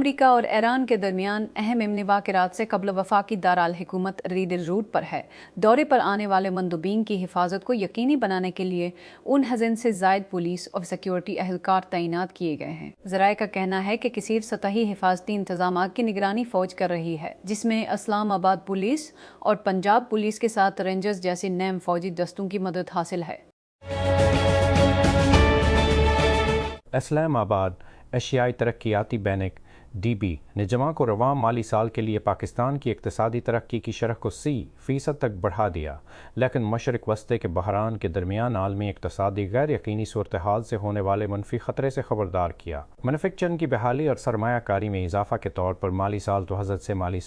امریکہ اور ایران کے درمیان اہم مذاکرات سے قبل وفاقی دارالحکومت ریڈ روٹ پر ہے۔ دورے پر آنے والے مندوبین کی حفاظت کو یقینی بنانے کے لیے 9,000 سے زائد پولیس اور سیکیورٹی اہلکار تعینات کیے گئے ہیں۔ ذرائع کا کہنا ہے کہ کثیر سطحی حفاظتی انتظامات کی نگرانی فوج کر رہی ہے، جس میں اسلام آباد پولیس اور پنجاب پولیس کے ساتھ رینجرز جیسے نیم فوجی دستوں کی مدد حاصل ہے۔ اسلام آباد ایشیائی ترقیاتی بینک (DB) نے جمع کو رواں مالی سال کے لیے پاکستان کی اقتصادی ترقی کی شرح کو 30% تک بڑھا دیا، لیکن مشرق وسطی کے بحران کے درمیان عالمی اقتصادی غیر یقینی صورتحال سے ہونے والے منفی خطرے سے خبردار کیا۔ مینوفیکچرنگ کی بحالی اور سرمایہ کاری میں اضافہ کے طور پر مالی سال 2000 سے مالی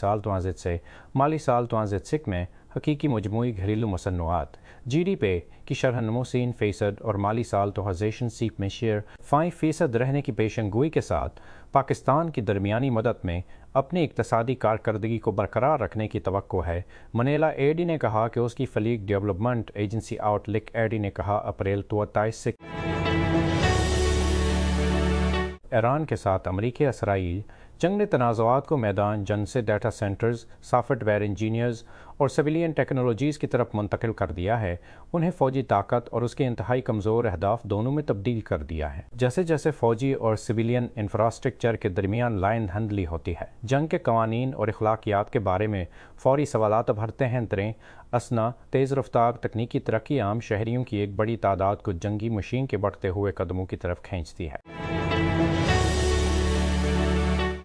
سال 2006 میں حقیقی مجموعی گھریلو مصنوعات (GDP) کی شرح نمو 3% اور مالی سال 2006 میں شیئر 5% رہنے کی پیشن گوئی کے ساتھ پاکستان کی درمیانی مدت میں اپنی اقتصادی کارکردگی کو برقرار رکھنے کی توقع ہے۔ منیلا ایڈی نے کہا کہ اس کی فلیگ ڈیولپمنٹ ایجنسی آؤٹ لک ایڈی نے کہا اپریل 23 سے ایران کے ساتھ امریکی اسرائیل جنگ نے تنازعات کو میدان جنگ سے data centres, soft where engineers اور سویلین ٹیکنالوجیز کی طرف منتقل کر دیا ہے، انہیں فوجی طاقت اور اس کے انتہائی کمزور اہداف دونوں میں تبدیل کر دیا ہے۔ جیسے جیسے فوجی اور سویلین انفراسٹرکچر کے درمیان لائن دھندلی ہوتی ہے، جنگ کے قوانین اور اخلاقیات کے بارے میں فوری سوالات ابھرتے ہیں۔ اسنا تیز رفتار تکنیکی ترقی عام شہریوں کی ایک بڑی تعداد کو جنگی مشین کے بڑھتے ہوئے قدموں کی طرف کھینچتی ہے۔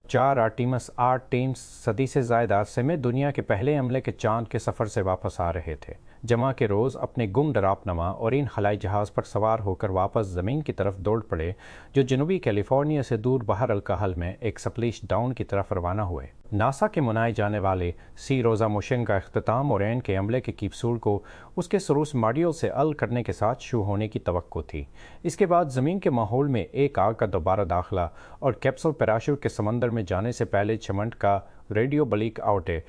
4 آرٹیمس 8 ٹیمز صدی سے زائد عرصے میں دنیا کے پہلے عملے کے چاند کے سفر سے واپس آ رہے تھے۔ جمعہ کے روز اپنے گم ڈراپنما اور ان خلائی جہاز پر سوار ہو کر واپس زمین کی طرف دوڑ پڑے، جو جنوبی کیلیفورنیا سے دور بحر الکاہل میں ایک سپلیش ڈاؤن کی طرف روانہ ہوئے۔ ناسا کے منائے جانے والے روزا مشن کا اختتام اورین کے عملے کے کیپسول کو اس کے سروس ماڈیول سے ال کرنے کے ساتھ شروع ہونے کی توقع تھی۔ اس کے بعد زمین کے ماحول میں ایک آگ کا دوبارہ داخلہ اور کیپسول پیراشوٹ کے سمندر میں جانے سے پہلے چمنٹ کا ریڈیو بلیک آؤٹ ہے۔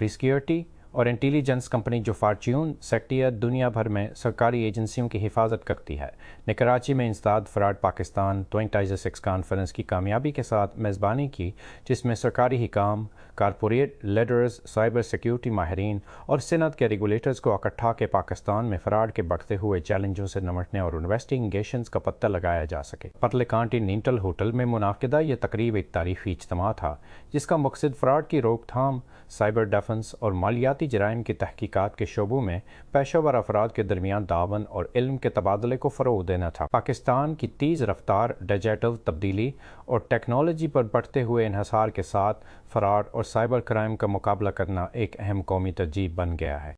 سیکیورٹی اور انٹیلیجنس کمپنی جو فارچیون سیکٹر دنیا بھر میں سرکاری ایجنسیوں کی حفاظت کرتی ہے، نے کراچی میں انسداد فراڈ پاکستان 2026 کانفرنس کی کامیابی کے ساتھ میزبانی کی، جس میں سرکاری حکام، کارپوریٹ لیڈرز، سائبر سیکیورٹی ماہرین اور صنعت کے ریگولیٹرز کو اکٹھا کے پاکستان میں فراڈ کے بڑھتے ہوئے چیلنجوں سے نمٹنے اور انویسٹیگیشنز کا پتہ لگایا جا سکے۔ پرلے کانٹیننٹل ہوٹل میں منعقدہ یہ تقریب ایک تاریخی اجتماع تھا، جس کا مقصد فراڈ کی روک تھام، سائبر ڈیفنس اور مالیاتی جرائم کی تحقیقات کے شعبوں میں پیشہ ور افراد کے درمیان تعاون اور علم کے تبادلے کو فروغ دینا تھا۔ پاکستان کی تیز رفتار ڈیجیٹل تبدیلی اور ٹیکنالوجی پر بڑھتے ہوئے انحصار کے ساتھ فراڈ اور سائبر کرائم کا مقابلہ کرنا ایک اہم قومی ترجیح بن گیا ہے۔